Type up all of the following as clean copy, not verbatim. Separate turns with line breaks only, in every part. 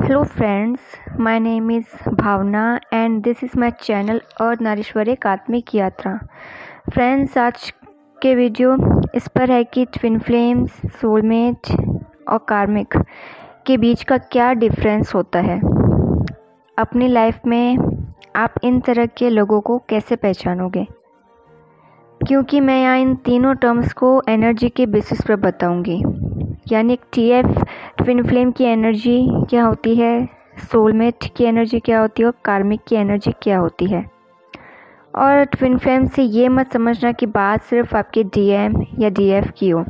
Hello friends, my name is Bhavna and this is my channel और नारीश्वर एक आत्मिक यात्रा। फ्रेंड्स, आज के वीडियो इस पर है कि ट्विन फ्लेम्स, सोलमेट और कार्मिक के बीच का क्या डिफरेंस होता है। अपनी लाइफ में आप इन तरह के लोगों को कैसे पहचानोगे, क्योंकि मैं यहाँ इन तीनों टर्म्स को एनर्जी के बेसिस पर बताऊंगी। यानी TF ट्विन फ्लेम की एनर्जी क्या होती है, सोलमेट की एनर्जी क्या होती है और कार्मिक की एनर्जी क्या होती है। और ट्विन फ्लेम से ये मत समझना कि बात सिर्फ आपके DM या DF की हो।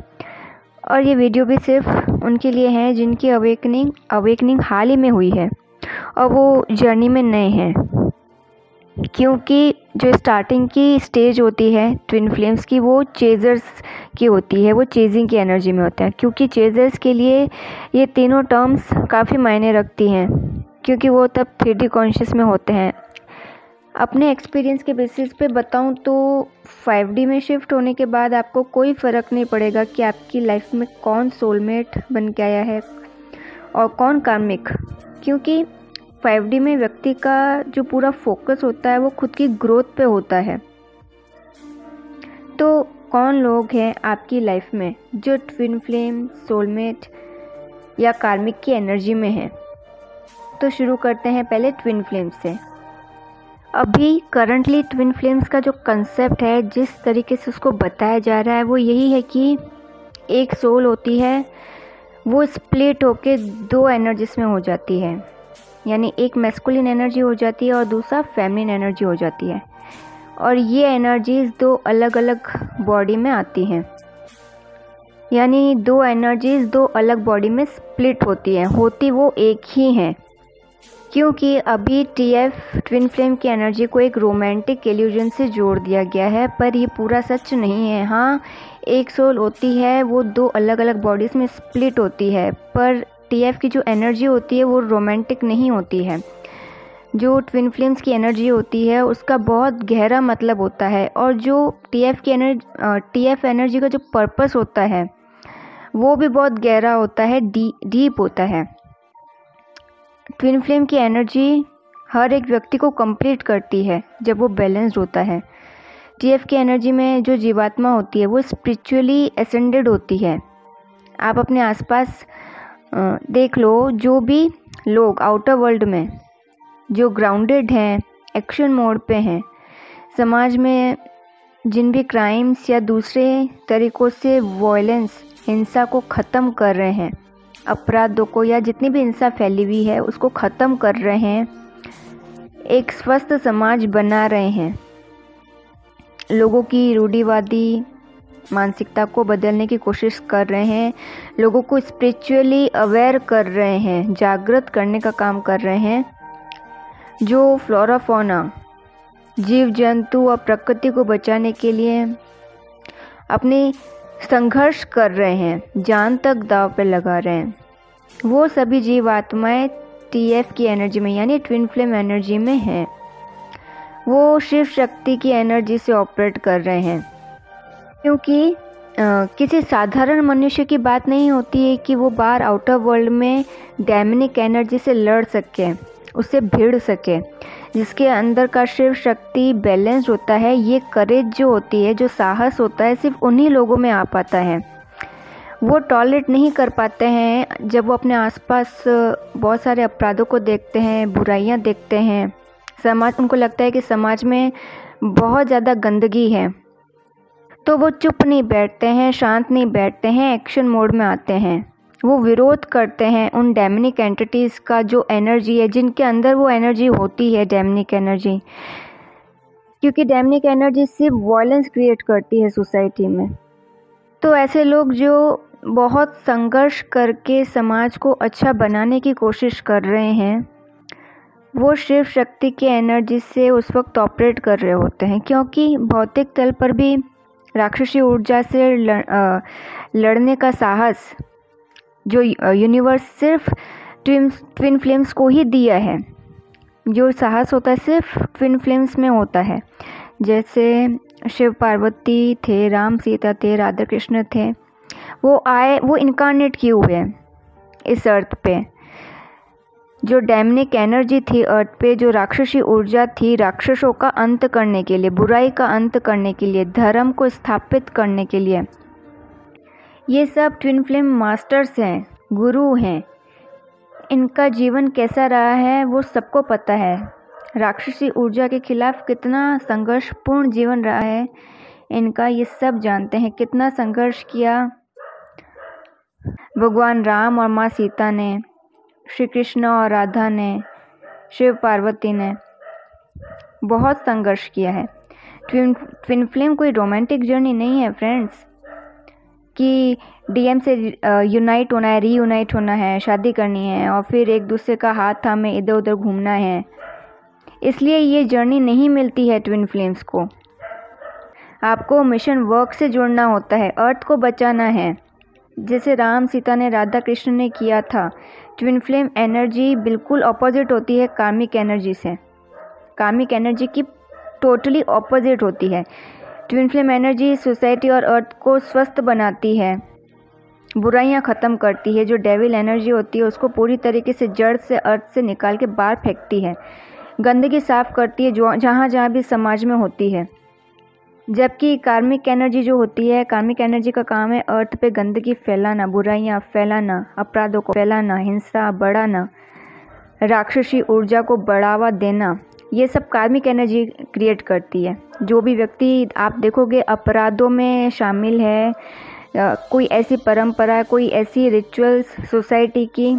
और ये वीडियो भी सिर्फ उनके लिए है जिनकी अवेकनिंग हाल ही में हुई है और वो जर्नी में नए हैं, क्योंकि जो स्टार्टिंग की स्टेज होती है ट्विन फ्लेम्स की वो चेजर्स की होती है, वो चेजिंग की एनर्जी में होता है। क्योंकि चेजर्स के लिए ये तीनों टर्म्स काफ़ी मायने रखती हैं, क्योंकि वो तब 3D कॉन्शियस में होते हैं। अपने एक्सपीरियंस के बेसिस पे बताऊं तो 5D में शिफ्ट होने के बाद आपको कोई फ़र्क नहीं पड़ेगा कि आपकी लाइफ में कौन सोलमेट बन के आया है और कौन कार्मिक, क्योंकि 5D में व्यक्ति का जो पूरा फोकस होता है वो खुद की ग्रोथ पे होता है। तो कौन लोग हैं आपकी लाइफ में जो ट्विन फ्लेम, सोलमेट या कार्मिक की एनर्जी में हैं। तो शुरू करते हैं पहले ट्विन फ्लेम से। अभी करंटली ट्विन फ्लेम्स का जो कंसेप्ट है, जिस तरीके से उसको बताया जा रहा है, वो यही है कि एक सोल होती है, वो स्प्लिट होके दो एनर्जीज में हो जाती है। यानी एक मैस्कुलिन एनर्जी हो जाती है और दूसरा फेमिनिन एनर्जी हो जाती है। और ये एनर्जीज दो अलग अलग बॉडी में आती हैं। यानी दो एनर्जीज दो अलग बॉडी में स्प्लिट होती हैं, होती वो एक ही हैं। क्योंकि अभी TF ट्विन फ्लेम की एनर्जी को एक रोमांटिक इल्यूजन से जोड़ दिया गया है, पर ये पूरा सच नहीं है। हाँ, एक सोल होती है, वो दो अलग अलग बॉडीज़ में स्प्लिट होती है, पर TF की जो एनर्जी होती है वो रोमांटिक नहीं होती है। जो ट्विन फ्लेम्स की एनर्जी होती है उसका बहुत गहरा मतलब होता है, और जो TF एनर्जी का जो पर्पस होता है वो भी बहुत गहरा होता है, डीप होता है। ट्विन फ्लेम की एनर्जी हर एक व्यक्ति को कंप्लीट करती है जब वो बैलेंस्ड होता है। TF की एनर्जी में जो जीवात्मा होती है वो स्पिरिचुअली असेंडेड होती है। आप अपने आसपास देख लो, जो भी लोग आउटर वर्ल्ड में जो ग्राउंडेड हैं, एक्शन मोड पे हैं, समाज में जिन भी क्राइम्स या दूसरे तरीक़ों से वॉयलेंस, हिंसा को ख़त्म कर रहे हैं, अपराधों को या जितनी भी हिंसा फैली हुई है उसको ख़त्म कर रहे हैं, एक स्वस्थ समाज बना रहे हैं, लोगों की रूढ़िवादी मानसिकता को बदलने की कोशिश कर रहे हैं, लोगों को स्पिरिचुअली अवेयर कर रहे हैं, जागृत करने का काम कर रहे हैं। जो फ्लोरा फौना, जीव जंतु और प्रकृति को बचाने के लिए अपनी संघर्ष कर रहे हैं, जान तक दांव पे लगा रहे हैं, वो सभी जीव आत्माएं TF की एनर्जी में यानी ट्विन फ्लेम एनर्जी में हैं। वो शिव शक्ति की एनर्जी से ऑपरेट कर रहे हैं। क्योंकि किसी साधारण मनुष्य की बात नहीं होती है कि वो बाहर आउटर वर्ल्ड में डेमनिक एनर्जी से लड़ सके, उससे भिड़ सके। जिसके अंदर का शिव शक्ति बैलेंस होता है, ये करेज जो होती है, जो साहस होता है, सिर्फ उन्हीं लोगों में आ पाता है। वो टॉलरेट नहीं कर पाते हैं जब वो अपने आसपास बहुत सारे अपराधों को देखते हैं, बुराइयां देखते हैं, उनको लगता है कि समाज में बहुत ज़्यादा गंदगी है, तो वो चुप नहीं बैठते हैं, शांत नहीं बैठते हैं, एक्शन मोड में आते हैं। वो विरोध करते हैं उन डेमनिक एंटिटीज़ का जो एनर्जी है, जिनके अंदर वो एनर्जी होती है, डेमनिक एनर्जी। क्योंकि डेमनिक एनर्जी सिर्फ वॉयलेंस क्रिएट करती है सोसाइटी में। तो ऐसे लोग जो बहुत संघर्ष करके समाज को अच्छा बनाने की कोशिश कर रहे हैं, वो शिव शक्ति की एनर्जी से उस वक्त ऑपरेट कर रहे होते हैं। क्योंकि भौतिक तल पर भी राक्षसी ऊर्जा से लड़ने का साहस जो यूनिवर्स सिर्फ ट्विन फ्लेम्स को ही दिया है। जो साहस होता है सिर्फ ट्विन फ्लेम्स में होता है। जैसे शिव पार्वती थे, राम सीता थे, राधा कृष्ण थे, वो इनकारनेट किए हुए हैं इस अर्थ पे। जो डेमनिक एनर्जी थी अर्थ पे, जो राक्षसी ऊर्जा थी राक्षसों का अंत करने के लिए, बुराई का अंत करने के लिए, धर्म को स्थापित करने के लिए। ये सब ट्विन फ्लेम मास्टर्स हैं, गुरु हैं। इनका जीवन कैसा रहा है वो सबको पता है। राक्षसी ऊर्जा के खिलाफ कितना संघर्षपूर्ण जीवन रहा है इनका, ये सब जानते हैं। कितना संघर्ष किया भगवान राम और माँ सीता ने, श्री कृष्ण और राधा ने, शिव पार्वती ने, बहुत संघर्ष किया है। ट्विन फ्लेम कोई रोमांटिक जर्नी नहीं है फ्रेंड्स, कि डीएम से यूनाइट होना है, रीयूनाइट होना है, शादी करनी है और फिर एक दूसरे का हाथ थामे इधर उधर घूमना है। इसलिए ये जर्नी नहीं मिलती है ट्विन फ्लेम्स को। आपको मिशन वर्क से जुड़ना होता है, अर्थ को बचाना है, जैसे राम सीता ने, राधा कृष्ण ने किया था। ट्विन फ्लेम एनर्जी बिल्कुल ऑपोजिट होती है कार्मिक एनर्जी से। कार्मिक एनर्जी की टोटली ऑपोजिट होती है। ट्विन फ्लेम एनर्जी सोसाइटी और अर्थ को स्वस्थ बनाती है, बुराइयां ख़त्म करती है। जो डेविल एनर्जी होती है उसको पूरी तरीके से जड़ से, अर्थ से निकाल के बाहर फेंकती है, गंदगी साफ करती है जो जहाँ जहाँ भी समाज में होती है। जबकि कार्मिक एनर्जी जो होती है, कार्मिक एनर्जी का काम है अर्थ पे गंदगी फैलाना, बुराइयां फैलाना, अपराधों को फैलाना, हिंसा बढ़ाना, राक्षसी ऊर्जा को बढ़ावा देना। ये सब कार्मिक एनर्जी क्रिएट करती है। जो भी व्यक्ति आप देखोगे अपराधों में शामिल है, कोई ऐसी परंपरा, कोई ऐसी रिचुअल्स सोसाइटी की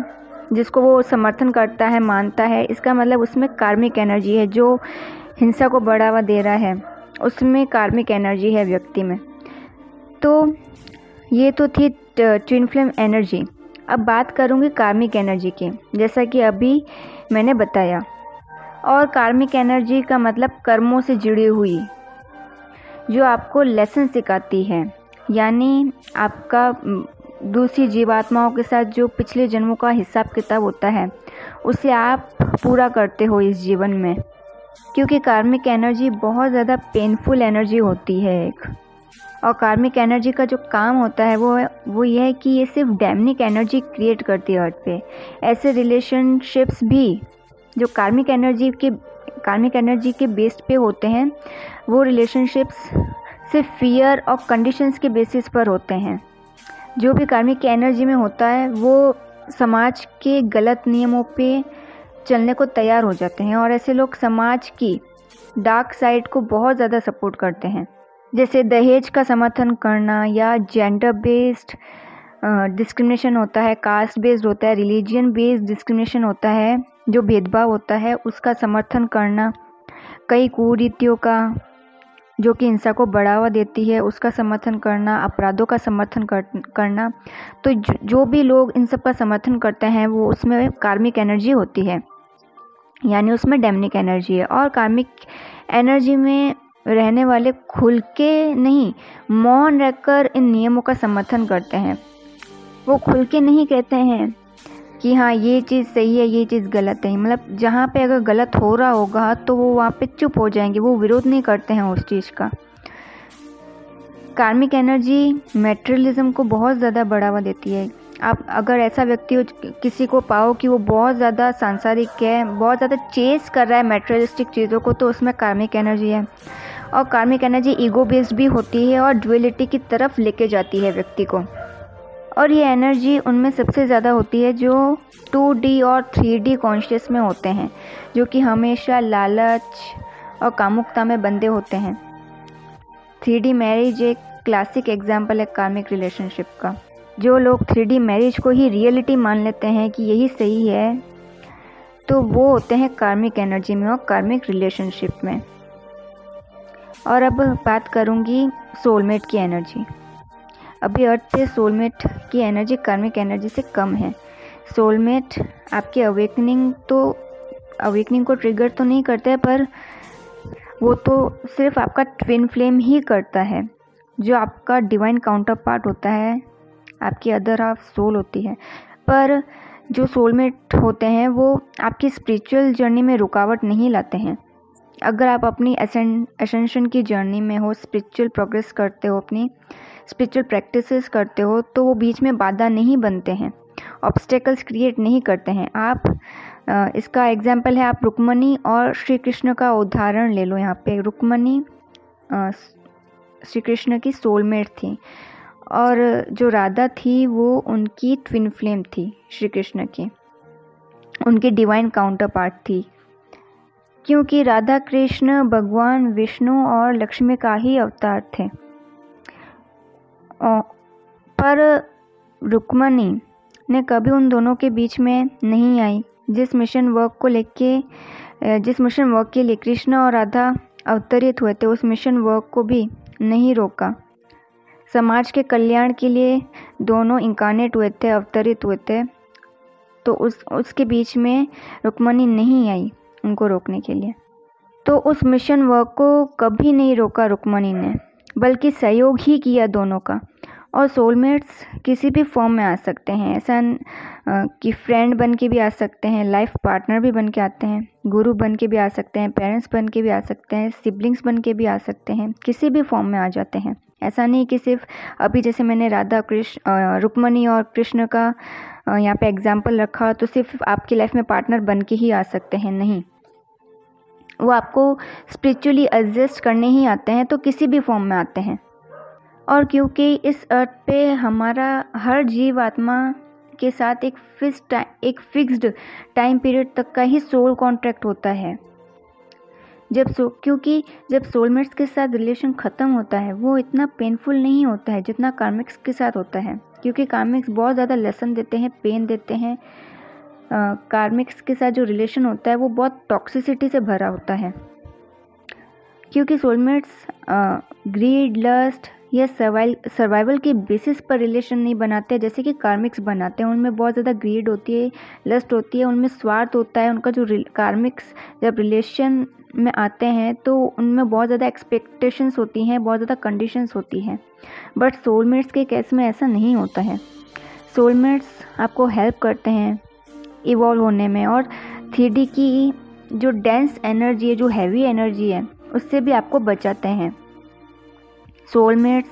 जिसको वो समर्थन करता है, मानता है, इसका मतलब उसमें कार्मिक एनर्जी है। जो हिंसा को बढ़ावा दे रहा है उसमें कार्मिक एनर्जी है व्यक्ति में। तो ये तो थी ट्विन फ्लेम एनर्जी। अब बात करूँगी कार्मिक एनर्जी की, जैसा कि अभी मैंने बताया। और कार्मिक एनर्जी का मतलब कर्मों से जुड़ी हुई, जो आपको लेसन सिखाती है, यानी आपका दूसरी जीवात्माओं के साथ जो पिछले जन्मों का हिसाब किताब होता है उसे आप पूरा करते हो इस जीवन में। क्योंकि कार्मिक एनर्जी बहुत ज़्यादा पेनफुल एनर्जी होती है एक। और कार्मिक एनर्जी का जो काम होता है वो ये है कि ये सिर्फ डेमनिक एनर्जी क्रिएट करती है अर्थ पे। ऐसे रिलेशनशिप्स भी जो कार्मिक एनर्जी के बेस पे होते हैं, वो रिलेशनशिप्स सिर्फ फियर और कंडीशंस के बेसिस पर होते हैं। जो भी कार्मिक एनर्जी में होता है वो समाज के गलत नियमों पे चलने को तैयार हो जाते हैं, और ऐसे लोग समाज की डार्क साइड को बहुत ज़्यादा सपोर्ट करते हैं। जैसे दहेज का समर्थन करना, या जेंडर बेस्ड डिस्क्रिमिनेशन होता है, कास्ट बेस्ड होता है, रिलीजियन बेस्ड डिस्क्रिमिनेशन होता है, जो भेदभाव होता है उसका समर्थन करना, कई कुरीतियों का जो कि हिंसा को बढ़ावा देती है उसका समर्थन करना, अपराधों का समर्थन करना। तो जो भी लोग इन सब का समर्थन करते हैं वो उसमें कार्मिक एनर्जी होती है, यानी उसमें डेमनिक एनर्जी है। और कार्मिक एनर्जी में रहने वाले खुल के नहीं, मौन रहकर इन नियमों का समर्थन करते हैं। वो खुल के नहीं कहते हैं कि हाँ ये चीज़ सही है, ये चीज़ गलत है। मतलब जहाँ पे अगर गलत हो रहा होगा तो वो वहाँ पे चुप हो जाएंगे, वो विरोध नहीं करते हैं उस चीज़ का। कार्मिक एनर्जी मैटेरियलिज्म को बहुत ज़्यादा बढ़ावा देती है। आप अगर ऐसा व्यक्ति हो, किसी को पाओ कि वो बहुत ज़्यादा सांसारिक है, बहुत ज़्यादा चेस कर रहा है मैटेरियलिस्टिक चीज़ों को, तो उसमें कार्मिक एनर्जी है। और कार्मिक एनर्जी ईगो बेस्ड भी होती है और ड्युअलिटी की तरफ लेके जाती है व्यक्ति को। और ये एनर्जी उनमें सबसे ज़्यादा होती है जो 2D और 3D कॉन्शियस में होते हैं, जो कि हमेशा लालच और कामुकता में बंधे होते हैं। 3D मैरिज एक क्लासिक एग्जाम्पल है कार्मिक रिलेशनशिप का। जो लोग 3D मैरिज को ही रियलिटी मान लेते हैं कि यही सही है, तो वो होते हैं कार्मिक एनर्जी में और कार्मिक रिलेशनशिप में। और अब बात करूँगी सोलमेट की एनर्जी। अभी अर्थ पे सोलमेट की एनर्जी कार्मिक एनर्जी से कम है। सोलमेट आपके अवेकनिंग को ट्रिगर तो नहीं करता है, पर वो तो सिर्फ आपका ट्विन फ्लेम ही करता है, जो आपका डिवाइन काउंटर पार्ट होता है, आपकी अदर हाफ सोल होती है। पर जो सोलमेट होते हैं वो आपकी स्पिरिचुअल जर्नी में रुकावट नहीं लाते हैं। अगर आप अपनी असेंशन की जर्नी में हो, स्पिरिचुअल प्रोग्रेस करते हो, अपनी स्पिरिचुअल प्रैक्टिसेस करते हो, तो वो बीच में बाधा नहीं बनते हैं, ऑब्स्टेकल्स क्रिएट नहीं करते हैं। आप इसका एग्जाम्पल है, आप रुक्मणी और श्री कृष्ण का उदाहरण ले लो। यहाँ पे रुक्मणी श्री कृष्ण की सोलमेट थी और जो राधा थी वो उनकी ट्विन फ्लेम थी, श्री कृष्ण की, उनकी डिवाइन काउंटर पार्ट थी, क्योंकि राधा कृष्ण भगवान विष्णु और लक्ष्मी का ही अवतार थे। पर रुक्मणी ने कभी उन दोनों के बीच में नहीं आई। जिस मिशन वर्क के लिए कृष्ण और राधा अवतरित हुए थे, उस मिशन वर्क को भी नहीं रोका। समाज के कल्याण के लिए दोनों इंकारनेट हुए थे, अवतरित हुए थे, तो उसके बीच में रुक्मणी नहीं आई उनको रोकने के लिए। तो उस मिशन वर्क को कभी नहीं रोका रुक्मणी ने, बल्कि सहयोग ही किया दोनों का। और सोलमेट्स किसी भी फॉर्म में आ सकते हैं, ऐसा कि फ्रेंड बन के भी आ सकते हैं, लाइफ पार्टनर भी बन के आते हैं, गुरु बन के भी आ सकते हैं, पेरेंट्स बन के भी आ सकते हैं, सिबलिंग्स बन के भी आ सकते हैं, किसी भी फॉर्म में आ जाते हैं। ऐसा नहीं कि सिर्फ अभी जैसे मैंने रुक्मणी और कृष्ण का यहाँ पे एग्जाम्पल रखा तो सिर्फ आपकी लाइफ में पार्टनर बन के ही आ सकते हैं, नहीं, वो आपको स्पिरिचुअली एडजस्ट करने ही आते हैं, तो किसी भी फॉर्म में आते हैं। और क्योंकि इस अर्थ पे हमारा हर जीव आत्मा के साथ एक फिक्स्ड टाइम पीरियड तक का ही सोल कॉन्ट्रैक्ट होता है। क्योंकि जब सोलमेट्स के साथ रिलेशन ख़त्म होता है वो इतना पेनफुल नहीं होता है जितना कार्मिक्स के साथ होता है, क्योंकि कार्मिक्स बहुत ज़्यादा लेसन देते हैं, पेन देते हैं। कार्मिक्स के साथ जो रिलेशन होता है वो बहुत टॉक्सिसिटी से भरा होता है, क्योंकि सोलमेट्स ग्रीड, लस्ट या सर्वाइवल के बेसिस पर रिलेशन नहीं बनाते जैसे कि कार्मिक्स बनाते हैं। उनमें बहुत ज़्यादा ग्रीड होती है, लस्ट होती है, उनमें स्वार्थ होता है। उनका जो कार्मिक्स जब रिलेशन में आते हैं तो उनमें बहुत ज़्यादा एक्सपेक्टेशंस होती हैं, बहुत ज़्यादा कंडीशंस होती हैं। बट सोलमेट्स के केस में ऐसा नहीं होता है। सोलमेट्स आपको हेल्प करते हैं इवॉल्व होने में, और 3D की जो डेंस एनर्जी है, जो हैवी एनर्जी है, उससे भी आपको बचाते हैं। सोलमेट्स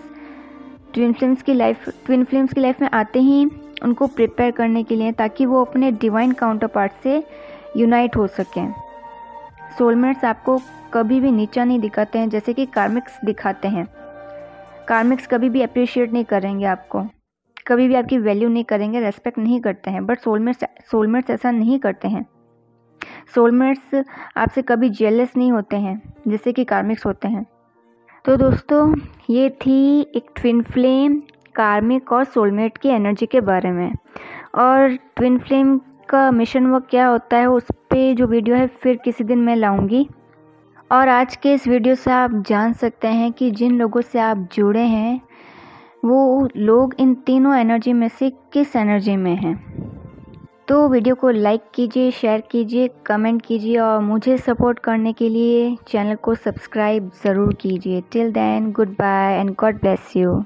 ट्विन फ्लेम्स की लाइफ में आते ही उनको प्रिपेयर करने के लिए, ताकि वो अपने डिवाइन काउंटर पार्ट से यूनाइट हो सकें। सोलमेट्स आपको कभी भी नीचा नहीं दिखाते हैं जैसे कि कार्मिक्स दिखाते हैं। कार्मिक्स कभी भी अप्रिशिएट नहीं करेंगे आपको, कभी भी आपकी वैल्यू नहीं करेंगे, रेस्पेक्ट नहीं करते हैं। बट सोलमेट्स ऐसा नहीं करते हैं। सोलमेट्स आपसे कभी जेलस नहीं होते हैं जैसे कि कार्मिक्स होते हैं। तो दोस्तों, ये थी एक ट्विन फ्लेम, कार्मिक और सोलमेट की एनर्जी के बारे में। और ट्विन फ्लेम का मिशन वर्क क्या होता है उस पे जो वीडियो है फिर किसी दिन मैं लाऊंगी। और आज के इस वीडियो से आप जान सकते हैं कि जिन लोगों से आप जुड़े हैं वो लोग इन तीनों एनर्जी में से किस एनर्जी में हैं। तो वीडियो को लाइक कीजिए, शेयर कीजिए, कमेंट कीजिए और मुझे सपोर्ट करने के लिए चैनल को सब्सक्राइब ज़रूर कीजिए। Till then, good bye and God bless you.